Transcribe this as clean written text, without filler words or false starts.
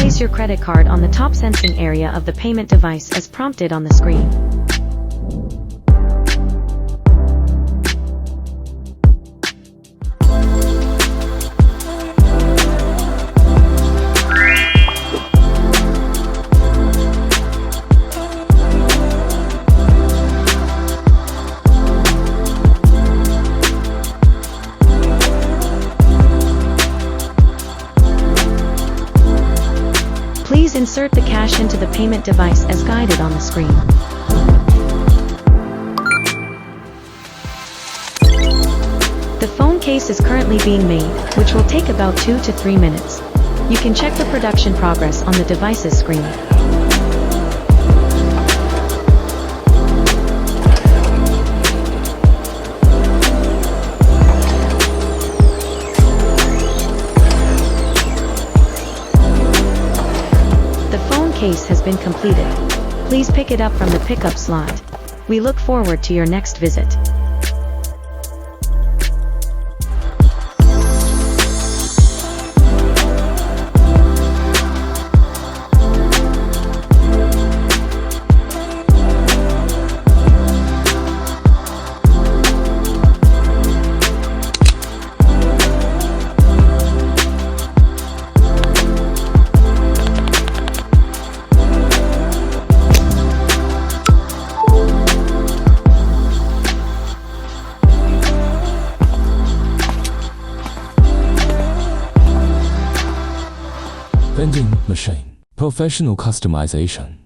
place your credit card on the top sensing area of the payment device as prompted on the screen. Please insert the cash into the payment device as guided on the screen. The phone case is currently being made, which will take about 2 to 3 minutes. You can check the production progress on the device's screen. Case has been completed. Please pick it up from the pickup slot. We look forward to your next visit. Vending machine. Professional customization.